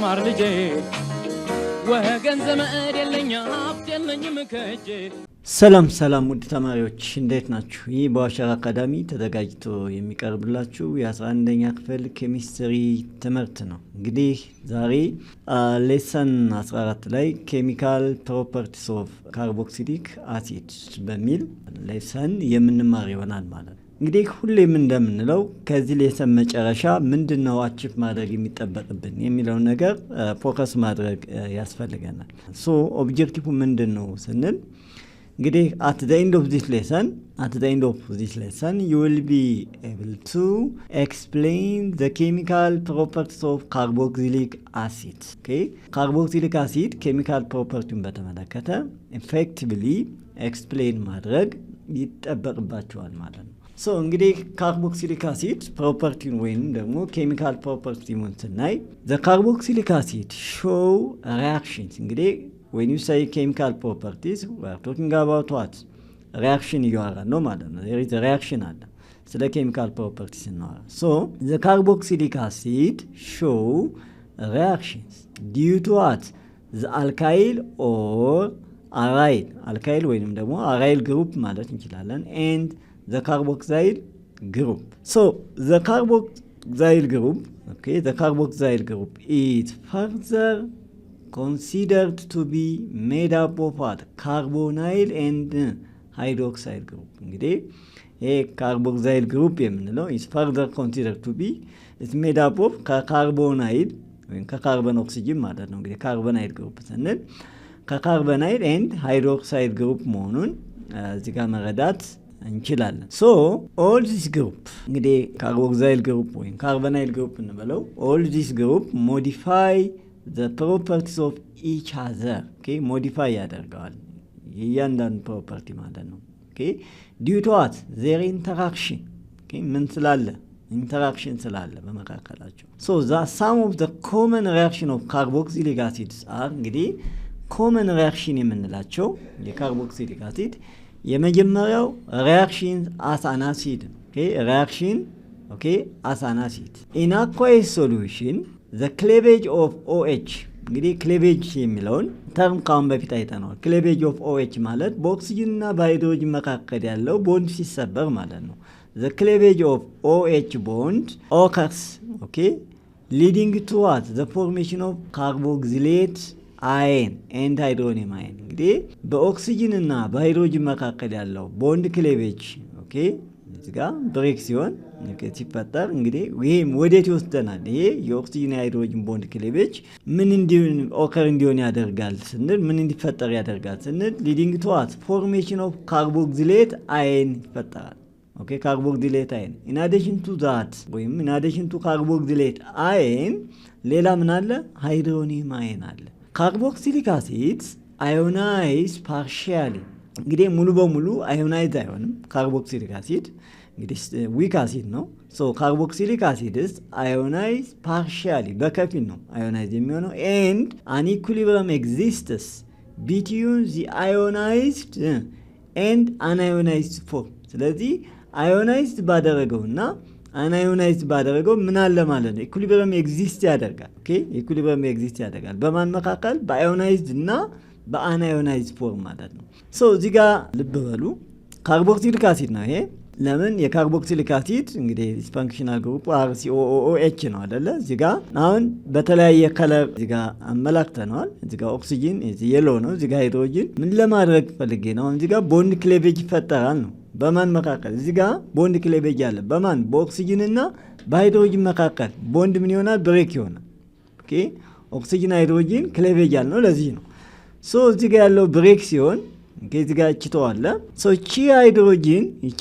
ማር ልጄ ወገን ዘመድ የለኝ ሀብት የለኝም ከእጄ። ሰላም ውድ ተማሪዎች እንዴት ናችሁ? ይህ በዋሸራ አካዳሚ ተዘጋጅቶ የሚቀርብላችሁ የ11ኛ ክፍል ኬሚስትሪ ትምህርት ነው። እንግዲህ ዛሬ ሌሰን 14 ላይ ኬሚካል ፕሮፐርቲስ ኦፍ ካርቦክሲሊክ አሲድ በሚል ሌሰን የምንማር ይሆናል ማለት ነው። እንግዲህ ሁሌም እንደምንለው ከዚህ ሌሰን መጨረሻ ምንድነው አቺቭ ማድረግ የሚጠበቅብን የሚለውን ነገር ፎከስ ማድረግ ያስፈልገናል። ኦብጀክቲቭ ምንድነው ስንል እንግዲህ at the end of this lesson you will be able to explain the chemical properties of carboxylic acid. Okay, carboxylic acid chemical properties በተመለከተ effectively explain ማድረግ ይጠበቅባችኋል ማለት ነው። እንግዲህ carboxylic acid property ወይም ደግሞ chemical properties ስናይ the carboxylic acid show reactions እንግዲህ when you say chemical properties we are talking about what reaction እያወራ ነው ማለት ነው። there is a reaction አለ ስለ chemical properties ነው። the carboxylic acid show reactions due to what the alkyl or alkyl ወይንም ደግሞ aryl group ማለት እንችላለን and the carboxyl group. The carboxyl group is further considered to be made up of what carbonyl and hydroxyl group. እንግዲህ ይሄ carboxyl group የምንለው is further considered to be is made up of carbonyl ወይም ከካርበን ኦክሲጅን ማለት ነው። እንግዲህ carbonyl group ስንል ከካርበናይል and hydroxyl group መሆኑን እዚህ ጋር መረዳት እንችላለን። all this group እንግዲህ carboxyl group ወይም carbonyl group እንበለው all this group modify the properties of each other. Okay, modify ያደርጋል የእያንዳንዱ property ማለት ነው። Okay, due to what their interaction. Okay, ምን ስላለ interaction ስላለ በመካከላቸው. The sum of the common reaction of carboxylic acids are እንግዲህ common reaction የምንላቸው የካርቦክሲሊክ አሲድ የመጀመሪያው reaction as an acid. Okay, reaction as an acid. In aqueous solution the cleavage of OH እንግዲህ cleavage የሚለውን ተርም ካሁን በፊት አይተናል። cleavage of OH ማለት በኦክሲጅን እና በሃይድሮጅን መካከል ያለው ቦንድ ሲሰበር ማለት ነው። the cleavage of OH bond occurs leading to what the formation of carboxylate ion and hydronium ion እንግዲህ በኦክሲጅን እና በሃይድሮጅን መካከል ያለው ቦንድ cleavage እዚህ ጋር ብሬክ ሲሆን ሲፈጠር እንግዲህ ይሄም ወዴት ይወስደናል? ይሄ የኦክሲጅን ሃይድሮጅን ቦንድ ክሌቬጅ ምን እንዲሆን ያደርጋል ስንል ምን እንዲፈጠር ያደርጋል ስንል ሊዲንግ ቱ ዋት ፎርሜሽን ኦፍ ካርቦክሲሌት አየን ይፈጠራል። ካርቦክሲሌት አየን ኢን አዲሽን ቱ ዛት ወይም ኢን አዲሽን ቱ ካርቦክሲሌት አየን ሌላ ምን አለ? ሃይድሮኒየም አየን አለ። ካርቦክሲሊክ አሲድ አዮናይዝ ፓርሺያሊ እንግዲህ ሙሉ በሙሉ አዮናይዝ አይሆንም። ካርቦክሲሊክ አሲድ እንግዲህ ዊክ አሲድ ነው። ካርቦክሲሊክ አሲድስ አዮናይዝ ፓርሺያሊ በከፊል ነው አዮናይዝ የሚሆነው and an equilibrium exists between the ionized and unionized form. ስለዚህ አዮናይዝድ ባደረገውና አናዮናይዝድ ባደረገው ምን አለ ማለት ነው? ኢኩሊብሪየም ኤግዚስት ያደርጋል። ኢኩሊብሪየም ኤግዚስት ያደርጋል በማን መካከል? በአዮናይዝድ እና በአናዮናይዝድ ፎርም ማለት ነው። እዚህ ጋር ልብ በሉ ካርቦክሲሊክ አሲድ ነው ይሄ። ለምን የካርቦክሲሊክ አሲድ እንግዲህ ፋንክሽናል ግሩፕ RCOOH ነው አይደለ? እዚህ ጋር አሁን በተለያየ ከለር እዚህ ጋር አመላክተናል። እዚህ ጋር ኦክሲጅን እዚህ የሎ ነው፣ እዚህ ጋር ሃይድሮጅን ምን ለማድረግ ፈልጌ ነው? እዚህ ጋር ቦንድ ክሌቬጅ ይፈጠራል ነው። በማን መካከል? እዚህ ጋር ቦንድ ክሌቬጅ አለ። በማን? በኦክሲጅን እና በሃይድሮጅን መካከል ቦንድ ምን ይሆናል? ብሬክ ይሆናል። ኦክሲጅን ሃይድሮጅን ክሌቬጅ አለ ነው። ለዚህ ነው እዚህ ጋር ያለው ብሬክ ሲሆን ከዚህ ጋር ኤችቶ አለ። እቺ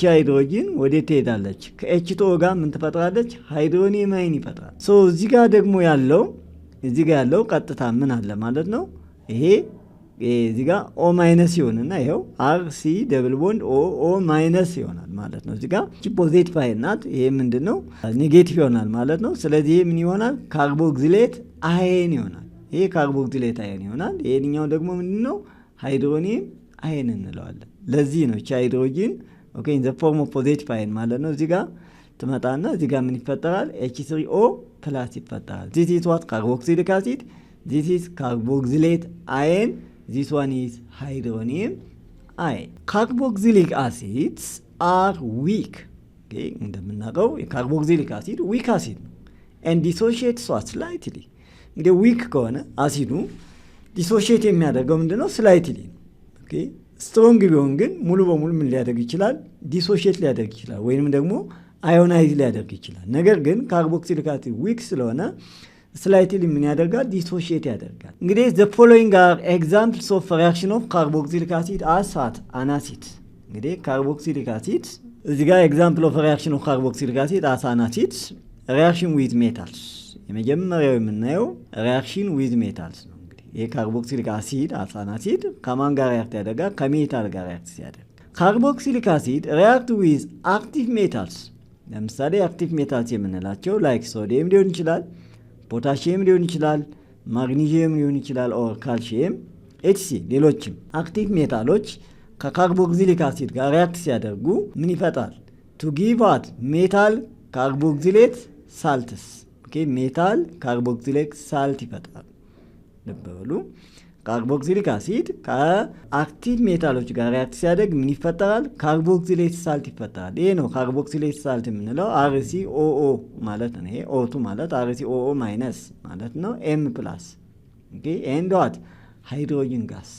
ሃይድሮጂን ወዴት ትሄዳለች? ከኤችቶ ጋር ምን ትፈጥራለች? ሃይድሮኒየም አየን ይፈጥራል። እዚህ ጋር ደግሞ ያለው ቀጥታ ምን አለ ማለት ነው? ይሄ እዚህ ጋር ኦ ማይነስ ይሆንና ይሄው RC ደብል ቦንድ ኦ ማይነስ ይሆናል ማለት ነው። እዚህ ጋር እቺ ፖዚቲቭ አየን ናት። ይሄ ምንድነው? ኔጌቲቭ ይሆናል ማለት ነው። ስለዚህ ይሄ ምን ይሆናል? ካርቦክሲሌት አየን ይሆናል። ይሄ ካርቦክሲሌት አየን ይሆናል። ይሄኛው ደግሞ ምንድነው? ሃይድሮኒየም አየን እንለዋለን። ለዚህ ነው እቺ ሃይድሮጂን ኢን ዘ ፎርም ኦፍ ፖዚቲቭ አየን ማለት ነው። እዚህ ጋር ትመጣና እዚህ ጋር ምን ይፈጠራል? H3O ፕላስ ይፈጠራል። this is what carboxylic acid, this is carboxylate ion, this one is hydronium ion. Carboxylic acids are weak. እንደምናውቀው የካርቦክሲሊክ አሲድ ዊክ አሲድ ነው and dissociates slightly. እንግዲህ ዊክ ከሆነ አሲዱ ዲሶሺየት የሚያደርገው ምንድነው? ስላይትሊ ነው። ኦኬ ስትሮንግ ቢሆን ግን ሙሉ በሙሉ ምን ሊያደርግ ይችላል? ዲሶሺየት ሊያደርግ ይችላል ወይንም ደግሞ አዮናይዝ ሊያደርግ ይችላል። ነገር ግን ካርቦክሲሊክ አሲድ ዊክ ስለሆነ ስላይትሊ ምን ያደርጋል? ዲሶሺየት ያደርጋል። እንግዲህ the following are examples of reaction of carboxylic acid as an acid. እንግዲህ ካርቦክሲሊክ አሲድ እዚህ ጋር ኤግዛምፕል ኦፍ ሪአክሽን ኦፍ ካርቦክሲሊክ አሲድ አስ አን አሲድ ሪአክሽን ዊዝ ሜታልስ። የመጀመሪያው የምናየው ሪአክሽን ዊዝ ሜታልስ ነው። እንግዲህ ይሄ ካርቦክሲሊክ አሲድ አስ አን አሲድ ከማን ጋር ሪአክት ያደርጋል? ከሜታል ጋር ሪአክት ያደርጋል። ካርቦክሲሊክ አሲድ ሪአክት ዊዝ አክቲቭ ሜታልስ። ለምሳሌ አክቲቭ ሜታልስ የምንላቸው ላይክ ሶዲየም ሊሆን ይችላል፣ ፖታሺየም ሊሆን ይችላል፣ ማግኒዚየም ሊሆን ይችላል፣ ኦር ካልሲየም ኤችሲ ሌሎችም አክቲቭ ሜታሎች ከካርቦክሲሊክ አሲድ ጋር ሪአክት ሲያደርጉ ምን ይፈጣል? ቱ ጊቭ ዋት ሜታል ካርቦክሲሌት ሳልትስ። ኦኬ ሜታል ካርቦክሲሌት ሳልት ይፈጣል። ልብ በሉ ካርቦክሲሊክ አሲድ ከአክቲቭ ሜታሎች ጋር ሪአክት ሲያደርግ ምን ይፈጠራል? ካርቦክሲሌት ሳልት ይፈጠራል። ይሄ ነው ካርቦክሲሌት ሳልት የምንለው RCOO ማለት ነው። ይሄ O2 ማለት RCOO ማይነስ ማለት ነው። M ፕላስ ኦኬ ኤንድ ዋት ሃይድሮጅን ጋስ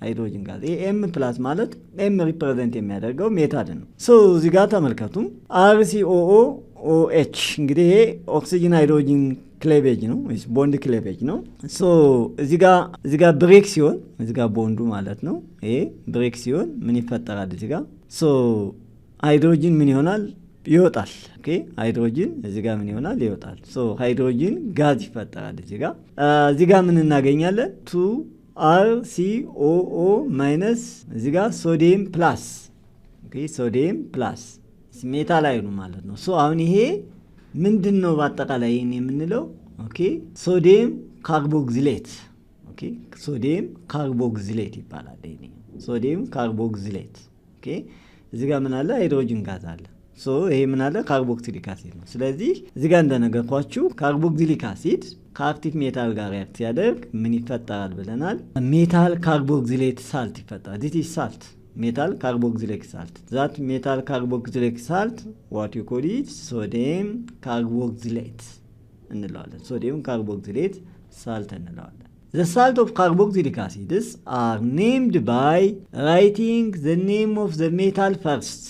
ሃይድሮጅን ጋዝ። ይሄ M ፕላስ ማለት M ሪፕሬዘንት የሚያደርገው ሜታል ነው። ሶ እዚህ ጋር ተመልከቱ RCOOOH እንግዲህ ይሄ ኦክሲጅን ሃይድሮጅን ክሌቬጅ ነው ወይስ ቦንድ ክሌቬጅ ነው። ሶ እዚህ ጋር ብሬክ ሲሆን እዚህ ጋር ቦንዱ ማለት ነው። ይሄ ብሬክ ሲሆን ምን ይፈጠራል? እዚህ ጋር ሶ ሃይድሮጅን ምን ይሆናል? ይወጣል። ኦኬ ሃይድሮጅን እዚህ ጋር ምን ይሆናል? ይወጣል። ሶ ሃይድሮጅን ጋዝ ይፈጠራል። እዚህ ጋር ምን እናገኛለን? RCOO ማይነስ እዚህ ጋር ሶዲየም ፕላስ ኦኬ ሶዲየም ፕላስ ሜታል አይኑ ማለት ነው። ሶ አሁን ይሄ ምንድነው? በአጠቃላይ ይሄን የምንለው ኦኬ ሶዲየም ካርቦክሲሌት ኦኬ ሶዲየም ካርቦክሲሌት ይባላል። ይሄ ሶዲየም ካርቦክሲሌት ኦኬ እዚህ ጋር ምን አለ? ሃይድሮጅን ጋዝ አለ። ሶ ይሄ ምን አለ? ካርቦክሲሊክ አሲድ ነው። ስለዚህ እዚህ ጋር እንደነገርኳችሁ ካርቦክሲሊክ አሲድ ከአክቲቭ ሜታል ጋር ሪአክት ሲያደርግ ምን ይፈጠራል ብለናል? ሜታል ካርቦክሲሌት ሳልት ይፈጠራል። ዲስ ኢዝ ሳልት ሜታል ካርቦክሲሊክ ሳልት ዛት ሜታል ካርቦክሲሊክ ሳልት ዋት ዩ ኮል ኢት ሶዲየም ካርቦክሲሌት እንለዋለን። ሶዲየም ካርቦክሲሌት ሳልት እንለዋለን። The salt of carboxylic acids are named by writing the name of the metal first.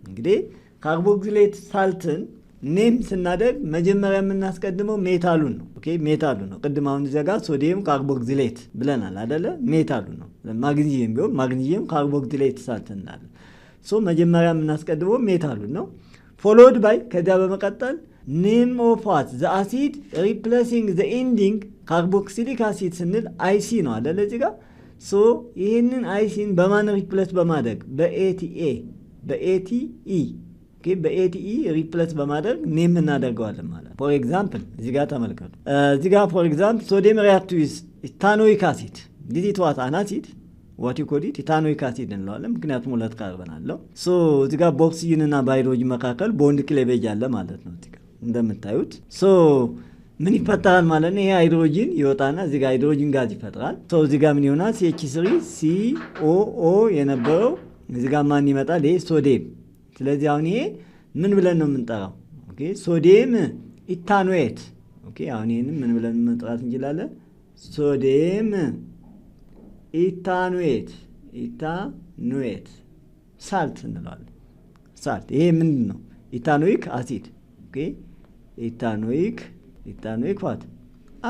እንግዲህ ካርቦክሲሌት ሳልትን ኔም ስናደርግ መጀመሪያ የምናስቀድመው ሜታሉን ነው። ኦኬ ሜታሉን ነው። ቅድም አሁን እዚያ ጋር ሶዲየም ካርቦክሲሌት ብለናል አይደለ? ሜታሉን ነው። ማግኒዚየም ቢሆን ማግኒዚየም ካርቦክሲሌት ሳልት እንላለን። ሶ መጀመሪያ የምናስቀድመው ሜታሉን ነው። ፎሎድ ባይ ከዚያ በመቀጠል ኔም ኦፍ ዋት ዘ አሲድ ሪፕሌሲንግ ዘ ኤንዲንግ ካርቦክሲሊክ አሲድ ስንል አይሲ ነው አይደለ? እዚህ ጋር ሶ ይህንን አይሲን በማን ሪፕሌስ በማድረግ በኤቲኤ በኤቲኢ በኤቲኢ ሪፕሌስ በማድረግ ኔም እናደርገዋለን ማለት። ፎር ኤግዛምፕል እዚህ ጋር ተመልከቱ። እዚህ ጋር ፎር ኤግዛምፕል ሶዲየም ሪአክት ዊዝ ኢታኖይክ አሲድ ዲስ ኢዝ ዋት አን አሲድ ዋት ዩ ኮል ኢት ኢታኖይክ አሲድ እንለዋለን። ምክንያቱም ሁለት ካርበን አለው። ሶ እዚህ ጋር በኦክሲጅን እና በሃይድሮጅን መካከል ቦንድ ክሌቬጅ አለ ማለት ነው። እዚህ ጋር እንደምታዩት ሶ ምን ይፈጠራል ማለት ነው? ይሄ ሃይድሮጅን ይወጣና እዚህ ጋር ሃይድሮጅን ጋዝ ይፈጥራል። ሶ እዚህ ጋር ምን ይሆናል? CH3COO የነበረው እዚህ ጋር ማን ይመጣል? ይሄ ሶዲየም። ስለዚህ አሁን ይሄ ምን ብለን ነው የምንጠራው? ኦኬ ሶዲየም ኢታኖኤት። ኦኬ አሁን ይሄንን ምን ብለን መጥራት እንችላለን? ሶዲየም ኢታኖኤት ሳልት እንለዋለን። ሳልት ይሄ ምንድን ነው? ኢታኖይክ አሲድ። ኦኬ ኢታኖይክ ዋት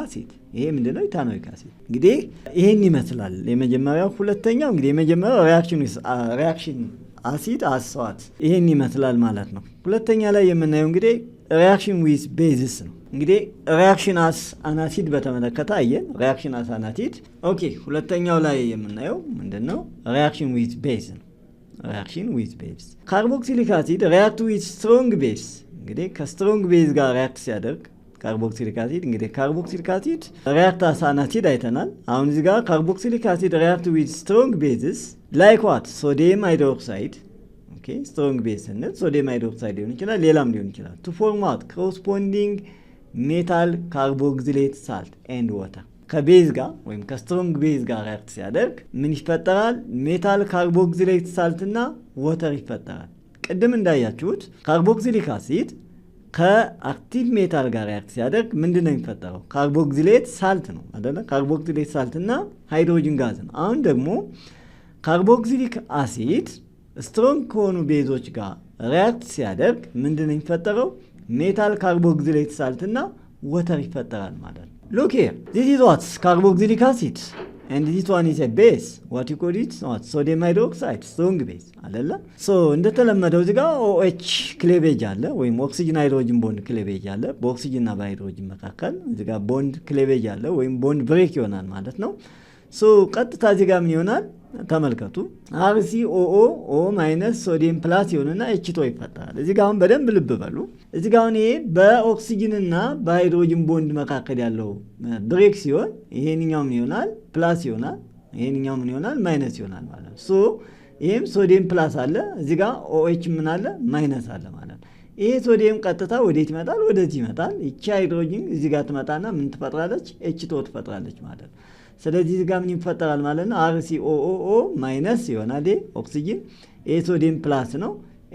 አሲድ። ይሄ ምንድነው? ኢታኖይክ አሲድ። እንግዲህ ይሄን ይመስላል የመጀመሪያው። ሁለተኛው እንግዲህ የመጀመሪያው ሪአክሽን አሲድ አስዋት ይሄን ይመስላል ማለት ነው። ሁለተኛ ላይ የምናየው እንግዲህ ሪአክሽን ዊዝ ቤዝስ ነው። እንግዲህ ሪአክሽን አስ አናሲድ በተመለከተ አየን። ሪአክሽን አስ አናሲድ ኦኬ። ሁለተኛው ላይ የምናየው ምንድነው? ሪአክሽን ዊዝ ቤዝ ነው። ሪአክሽን ዊዝ ቤዝ ካርቦክሲሊክ አሲድ ሪአክት ዊዝ ስትሮንግ ቤዝ። እንግዲህ ከስትሮንግ ቤዝ ጋር ሪአክት ሲያደርግ ካርቦክሲሊክ አሲድ እንግዲህ ካርቦክሲሊክ አሲድ ሪአክት አስ አናሲድ አይተናል። አሁን እዚህ ጋር ካርቦክሲሊክ አሲድ ሪአክት ዊዝ ስትሮንግ ቤዝስ ላይክ ዋት ሶዲየም ሃይድሮክሳይድ ኦኬ ኦኬ ስትሮንግ ቤዝ ስንል ሶዲየም ሃይድሮክሳይድ ሊሆን ይችላል፣ ሌላም ሊሆን ይችላል። ቱ ፎርም ዋት ኮረስፖንዲንግ ሜታል ካርቦክሲሌት ሳልት ኤንድ ዋተር ከቤዝ ጋር ወይም ከስትሮንግ ቤዝ ጋር ሪያክት ሲያደርግ ምን ይፈጠራል? ሜታል ካርቦክሲሌት ሳልት እና ወተር ይፈጠራል። ቅድም እንዳያችሁት ካርቦክሲሊክ አሲድ ከአክቲቭ ሜታል ጋር ሪያክት ሲያደርግ ምንድን ነው የሚፈጠረው? ካርቦክሲሌት ሳልት ነው አይደለ? ካርቦክሲሌት ሳልት እና ሃይድሮጅን ጋዝ ነው። አሁን ደግሞ ካርቦክሲሊክ አሲድ ስትሮንግ ከሆኑ ቤዞች ጋር ሪያክት ሲያደርግ ምንድን ነው የሚፈጠረው? ሜታል ካርቦክሲሌት ሳልት እና ወተር ይፈጠራል ማለት ነው። ሉክ ሂር ዚስ ኢዝ ዋት ካርቦክሲሊክ አሲድ and this one is a base. What you call it? What? Sodium hydroxide, strong base አይደለ? so እንደተለመደው እዚህ ጋር OH ክሌቬጅ አለ ወይም ኦክሲጅን ሃይድሮጅን ቦንድ ክሌቬጅ አለ። በኦክሲጅን እና በሃይድሮጅን መካከል እዚህ ጋር ቦንድ ክሌቬጅ አለ ወይም ቦንድ ብሬክ ይሆናል ማለት ነው። so ቀጥታ እዚህ ጋር ምን ይሆናል? ተመልከቱ RCOO ማይነስ ሶዲየም ፕላስ ይሆንና H2 ይፈጠራል። እዚህ ጋር አሁን በደንብ ልብ በሉ። እዚህ ጋር አሁን ይሄ በኦክሲጅን እና በሃይድሮጅን ቦንድ መካከል ያለው ብሬክ ሲሆን ይሄንኛው ምን ይሆናል? ፕላስ ይሆናል። ይሄንኛው ምን ይሆናል? ማይነስ ይሆናል ማለት ነው። ሶ ይሄም ሶዲየም ፕላስ አለ፣ እዚህ ጋር OH ምን አለ? ማይነስ አለ ማለት ነው። ይሄ ሶዲየም ቀጥታ ወዴት ይመጣል? ወደዚህ ይመጣል። ይቺ ሃይድሮጅን እዚህ ጋር ትመጣና ምን ትፈጥራለች? H2 ትፈጥራለች ማለት ነው። ስለዚህ እዚህ ጋር ምን ይፈጠራል ማለት ነው? RCOO ማይነስ ይሆናል ኦክሲጅን፣ ይሄ ሶዲየም ፕላስ ነው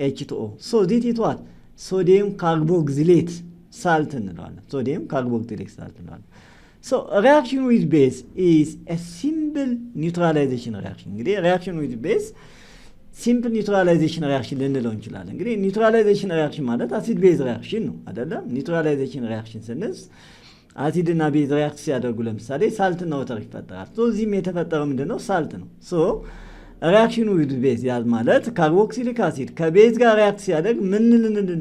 H2O። ሶ ዚት ኢዝ ዋት ሶዲየም ካርቦክሲሌት ሳልት እንለዋለን። ሶዲየም ካርቦክሲሌት ሳልት እንለዋለን። ሶ ሪአክሽን ዊዝ ቤዝ ኢዝ ኤ ሲምፕል ኒውትራላይዜሽን ሪአክሽን። እንግዲህ ሪአክሽን ዊዝ ቤዝ ሲምፕል ኒውትራላይዜሽን ሪአክሽን ልንለው እንችላለን። እንግዲህ ኒውትራላይዜሽን ሪአክሽን ማለት አሲድ ቤዝ ሪአክሽን ነው አይደለም? ኒውትራላይዜሽን ሪአክሽን ስንል አሲድ እና ቤዝ ሪአክት ሲያደርጉ ለምሳሌ ሳልት እና ወተር ይፈጠራል። ሶ እዚህም የተፈጠረው ምንድነው? ሳልት ነው። ሶ ሪአክሽን ዊዝ ቤዝ ያዝ ማለት ካርቦክሲሊክ አሲድ ከቤዝ ጋር ሪአክት ሲያደርግ ምን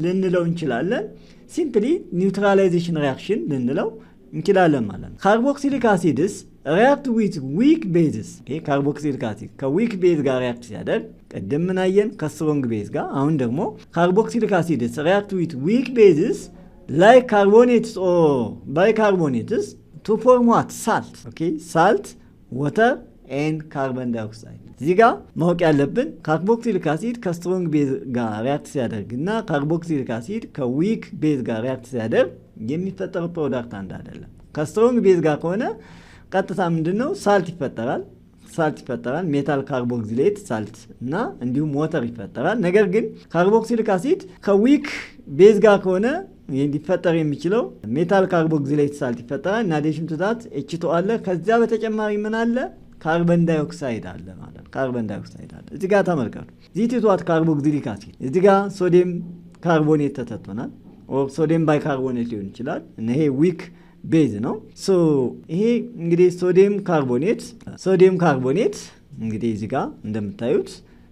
ልንለው እንችላለን? ሲምፕሊ ኒውትራላይዜሽን ሪአክሽን ልንለው እንችላለን ማለት ነው። ካርቦክሲሊክ አሲድስ ሪአክት ዊዝ ዊክ ቤዝስ። ካርቦክሲሊክ አሲድ ከዊክ ቤዝ ጋር ሪአክት ሲያደርግ ቅድም ምን አየን? ከስትሮንግ ቤዝ ጋር። አሁን ደግሞ ካርቦክሲሊክ አሲድስ ሪአክት ዊዝ ዊክ ቤዝስ like carbonates or bicarbonates to form what? Salt. Okay? Salt, water and carbon dioxide. እዚህ ጋር ማወቅ ያለብን ካርቦክሲሊክ አሲድ ከስትሮንግ ቤዝ ጋር ሪአክት ሲያደርግ እና ካርቦክሲሊክ አሲድ ከዊክ ቤዝ ጋር ሪአክት ሲያደርግ የሚፈጠረው ፕሮዳክት አንድ አይደለም። ከስትሮንግ ቤዝ ጋር ከሆነ ቀጥታ ምንድነው? ሳልት ይፈጠራል። ሳልት ይፈጠራል፣ ሜታል ካርቦክሲሌት ሳልት እና እንዲሁም ወተር ይፈጠራል። ነገር ግን ካርቦክሲሊክ አሲድ ከዊክ ቤዝ ጋር ከሆነ ሊፈጠር የሚችለው ሜታል ካርቦክሲሌት ሳልት ይፈጠራል እና አዲሽን ቱ ዛት H2O አለ። ከዚያ በተጨማሪ ምን አለ? ካርበን ዳይኦክሳይድ አለ ማለት ነው። ካርበን ዳይኦክሳይድ አለ። እዚህ ጋር ተመልከቱ። ዚት ኢዝ ዋት ካርቦክሲሊክ አሲድ። እዚህ ጋር ሶዲየም ካርቦኔት ተሰጥቶናል። ኦር ሶዲየም ባይካርቦኔት ሊሆን ይችላል እና ይሄ ዊክ ቤዝ ነው። ሶ ይሄ እንግዲህ ሶዲየም ካርቦኔት እንግዲህ እዚህ ጋር እንደምታዩት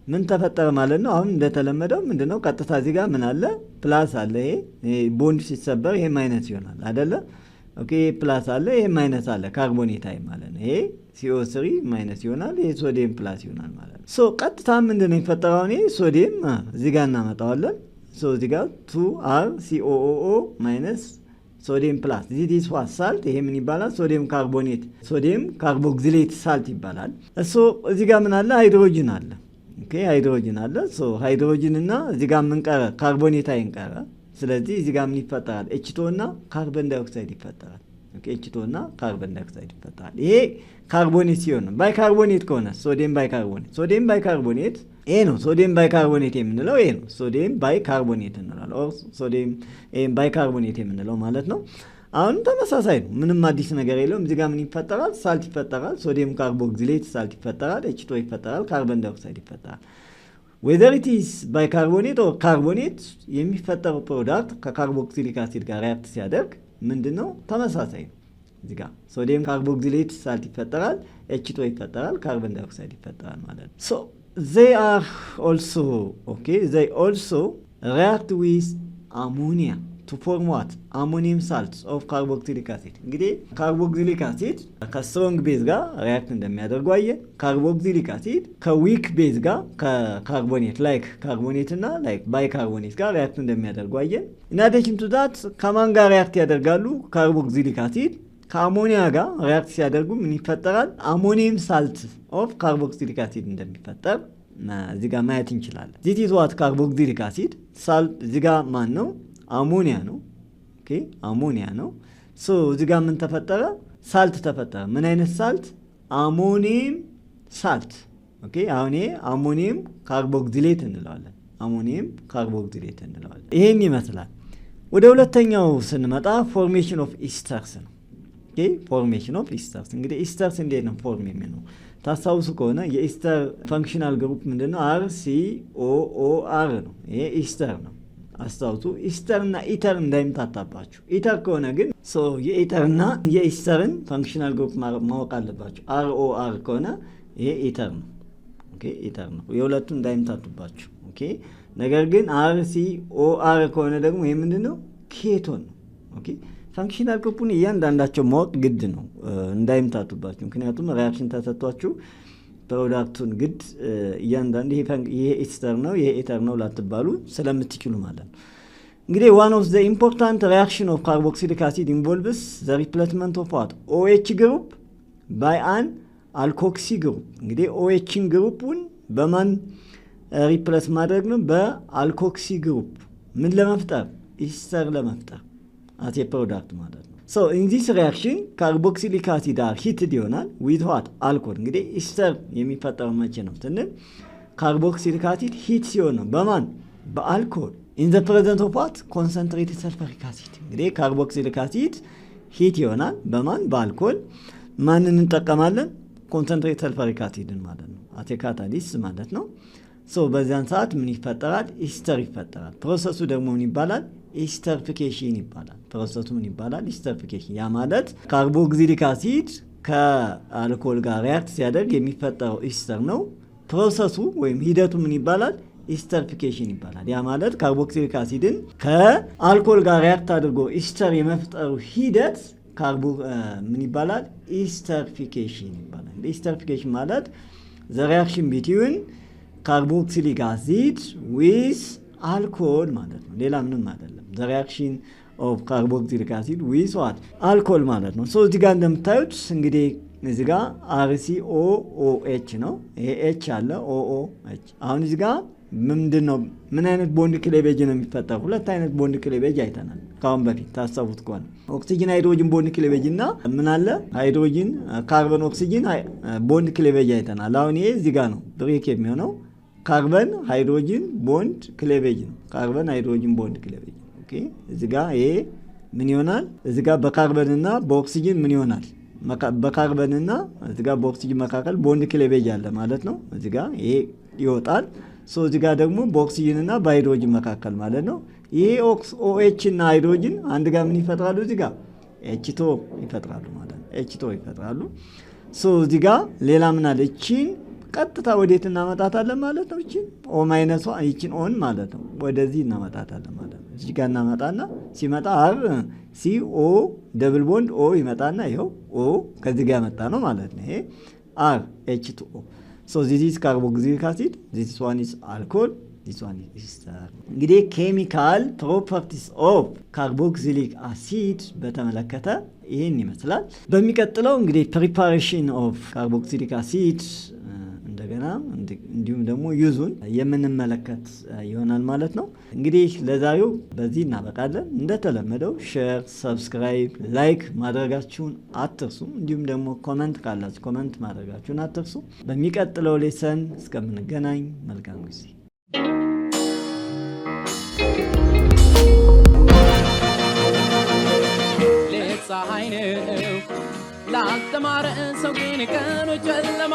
ምን ተፈጠረ ማለት ነው? አሁን እንደተለመደው ምንድነው? ቀጥታ እዚህ ጋር ምን አለ? ፕላስ አለ። ይሄ ቦንድ ሲሰበር ይሄ ማይነስ ይሆናል አይደለ? ኦኬ ፕላስ አለ፣ ይሄ ማይነስ አለ። ካርቦኔት አይ ማለት ነው። ይሄ CO3 ማይነስ ይሆናል፣ ይሄ ሶዲየም ፕላስ ይሆናል ማለት ነው። ሶ ቀጥታ ምንድነው የሚፈጠረው? ይሄ ሶዲየም እዚህ ጋር እናመጣዋለን። ሶ እዚህ ጋር 2RCOO ማይነስ ሶዲየም ፕላስ ዚስ ኢዝ ዋት ሳልት። ይሄ ምን ይባላል? ሶዲየም ካርቦኔት፣ ሶዲየም ካርቦክሲሌት ሳልት ይባላል። ሶ እዚህ ጋር ምን አለ? ሃይድሮጅን አለ። ኦኬ ሃይድሮጅን አለ። ሶ ሃይድሮጅን እና እዚህ ጋር ምን ቀረ? ካርቦኔት አይንቀረ። ስለዚህ እዚህ ጋር ምን ይፈጠራል? H2O እና ካርበን ዳይኦክሳይድ ይፈጠራል። ኦኬ H2O እና ካርበን ዳይኦክሳይድ ይፈጠራል። ይሄ ካርቦኔት ሲሆን ባይካርቦኔት ከሆነ ሶዲየም ባይካርቦኔት ይሄ ነው። ሶዲየም ባይካርቦኔት የምንለው ይሄ ነው። ሶዲየም ባይካርቦኔት እንላለን። ኦር ሶዲየም ባይካርቦኔት የምንለው ማለት ነው። አሁን ተመሳሳይ ነው። ምንም አዲስ ነገር የለውም። እዚህ ጋር ምን ይፈጠራል? ሳልት ይፈጠራል። ሶዲየም ካርቦክሲሌት ሳልት ይፈጠራል። H2O ይፈጠራል። ካርበን ዳይኦክሳይድ ይፈጠራል። ዌዘር ኢት ኢዝ ባይካርቦኔት ኦር ካርቦኔት የሚፈጠረው ፕሮዳክት ከካርቦክሲሊክ አሲድ ጋር ሪአክት ሲያደርግ ምንድነው? ተመሳሳይ ነው። እዚህ ጋር ሶዲየም ካርቦክሲሌት ሳልት ይፈጠራል። H2O ይፈጠራል። ካርበን ዳይኦክሳይድ ይፈጠራል ማለት ነው። ሶ they also react with ammonia to form what? Ammonium salts of carboxylic acid. እንግዲህ ካርቦክሲሊክ አሲድ ከስትሮንግ ቤዝ ጋር ሪአክት እንደሚያደርጉ አየን። ካርቦክሲሊክ አሲድ ከዊክ ቤዝ ጋር ከካርቦኔት ላይክ ካርቦኔት እና ላይክ ባይካርቦኔት ጋር ሪአክት እንደሚያደርጉ አየን። in addition to that ከማን ጋር ሪአክት ያደርጋሉ? ካርቦክሲሊክ አሲድ ከአሞኒያ ጋር ሪአክት ሲያደርጉ ምን ይፈጠራል? አሞኒየም ሳልት ኦፍ ካርቦክሲሊክ አሲድ እንደሚፈጠር እዚህ ጋር ማየት እንችላለን። this is what carboxylic acid ሳልት እዚህ ጋር ማን ነው አሞኒያ ነው ኦኬ አሞኒያ ነው ሶ እዚህ ጋር ምን ተፈጠረ ሳልት ተፈጠረ ምን አይነት ሳልት አሞኒየም ሳልት ኦኬ አሁን ይሄ አሞኒየም ካርቦክሲሌት እንለዋለን አሞኒየም ካርቦክሲሌት እንለዋለን ይሄን ይመስላል ወደ ሁለተኛው ስንመጣ ፎርሜሽን ኦፍ ኢስተርስ ነው ኦኬ ፎርሜሽን ኦፍ ኢስተርስ እንግዲህ ኢስተርስ እንዴት ነው ፎርም የሚሆነው ታሳውሱ ከሆነ የኢስተር ፈንክሽናል ግሩፕ ምንድነው RCOOR ነው ይሄ ኢስተር ነው አስተውቱ ኢስተርና ኢተር እንዳይምታታባችሁ ኢተር ከሆነ ግን ሶ የኢተርና የኢስተርን ፈንክሽናል ግሩፕ ማወቅ አለባችሁ ROR ከሆነ ይሄ ኢተር ነው ኦኬ ኢተር ነው የሁለቱ እንዳይምታቱባችሁ ኦኬ ነገር ግን RCOR ከሆነ ደግሞ ይሄ ምንድነው ኬቶን ነው ኦኬ ፈንክሽናል ግሩፑን እያንዳንዳቸው ማወቅ ግድ ነው እንዳይምታቱባችሁ ምክንያቱም ሪአክሽን ተሰጥቷችሁ ፕሮዳክቱን ግድ እያንዳንዱ ይሄ ኢስተር ነው ይሄ ኢተር ነው ላትባሉ ስለምትችሉ ማለት ነው እንግዲህ one of the important reaction of carboxylic acid involves the replacement of what OH group by an alkoxy group እንግዲህ OH ግሩፑን በማን ሪፕሌስ ማድረግ ነው በአልኮክሲ ግሩፕ ምን ለመፍጠር ኢስተር ለመፍጠር as a product ማለት ነው so in this reaction carboxylic acid are heated ይሆናል with what alcohol እንግዲህ ኢስተር የሚፈጠረው መቼ ነው ስንል carboxylic acid heat ሲሆን ነው በማን በአልኮል in the presence of what concentrated sulfuric acid እንግዲህ carboxylic acid heat ይሆናል በማን በአልኮል ማንን እንጠቀማለን concentrated sulfuric acid ማለት ነው as a catalyst ማለት ነው so በዛን ሰዓት ምን ይፈጠራል ኢስተር ይፈጠራል ፕሮሰሱ ደግሞ ምን ይባላል ኢስተሪፊኬሽን ይባላል ፕሮሰሱ ምን ይባላል ኢስተሪፊኬሽን ያ ማለት ካርቦክሲሊክ አሲድ ከአልኮል ጋር ሪአክት ሲያደርግ የሚፈጠረው ኢስተር ነው ፕሮሰሱ ወይም ሂደቱ ምን ይባላል ኢስተሪፊኬሽን ይባላል ያ ማለት ካርቦክሲሊክ አሲድን ከአልኮል ጋር ሪአክት አድርጎ ኢስተር የመፍጠሩ ሂደት ምን ይባላል ኢስተሪፊኬሽን ይባላል ኢስተሪፊኬሽን ማለት the reaction between carboxylic acid with alcohol ማለት ነው ሌላ ምንም አይደለም the reaction of carboxylic acid with what alcohol ማለት ነው so እዚህ ጋር እንደምታዩት እንግዲህ እዚህ ጋር RCOOH ነው ይሄ H አለ OOH አሁን እዚህ ጋር ምንድነው ምን አይነት ቦንድ ክሌቬጅ ነው የሚፈጠረው ሁለት አይነት ቦንድ ክሌቬጅ አይተናል ካሁን በፊት ታሳቡት ከሆነ ኦክሲጅን ሃይድሮጅን ቦንድ ክሌቬጅ እና ምን አለ ሃይድሮጅን ካርበን ኦክሲጅን ቦንድ ክሌቬጅ አይተናል አሁን ይሄ እዚህ ጋር ነው ብሬክ የሚሆነው ካርበን ሃይድሮጅን ቦንድ ክሌቬጅ ነው ካርበን ሃይድሮጅን ቦንድ ክሌቬጅ ኦኬ እዚህ ጋር ይሄ ምን ይሆናል እዚህ ጋር በካርበን እና በኦክሲጅን ምን ይሆናል በካርበን እና እዚህ ጋር በኦክሲጅን መካከል ቦንድ ክሌቬጅ አለ ማለት ነው እዚህ ጋር ይሄ ይወጣል ሶ እዚህ ጋር ደግሞ በኦክሲጅን እና በሃይድሮጅን መካከል ማለት ነው ይሄ OH እና ሃይድሮጅን አንድ ጋር ምን ይፈጥራሉ እዚህ ጋር H2O ይፈጥራሉ ማለት ነው H2O ይፈጥራሉ ሶ እዚህ ጋር ሌላ ምን አለ እቺን ቀጥታ ወዴት እናመጣታለን ማለት ነው እቺን O ማይነስ እቺን ኦን ማለት ነው ወደዚህ እናመጣታለን ማለት ነው እዚህ ጋር እናመጣና ሲመጣ CO ደብል ቦንድ O ይመጣና ይሄው O ከዚህ ጋር መጣ ነው ማለት ነው ይሄ H2O so this is carboxylic acid this one is alcohol this one is ester እንግዲህ ኬሚካል ፕሮፐርቲስ ኦፍ ካርቦክሲሊክ አሲድ በተመለከተ ይሄን ይመስላል በሚቀጥለው እንግዲህ ፕሪፓሬሽን ኦፍ ካርቦክሲሊክ አሲድ እንደገና እንዲሁም ደግሞ ዩዙን የምንመለከት ይሆናል ማለት ነው እንግዲህ ለዛሬው በዚህ እናበቃለን እንደተለመደው ሼር ሰብስክራይብ ላይክ ማድረጋችሁን አትርሱ እንዲሁም ደግሞ ኮሜንት ካላችሁ ኮሜንት ማድረጋችሁን አትርሱ በሚቀጥለው ሌሰን እስከምንገናኝ መልካም ጊዜ ፀሐይ ነው ላልተማረ ሰው ግን ቀኑ ጨለማ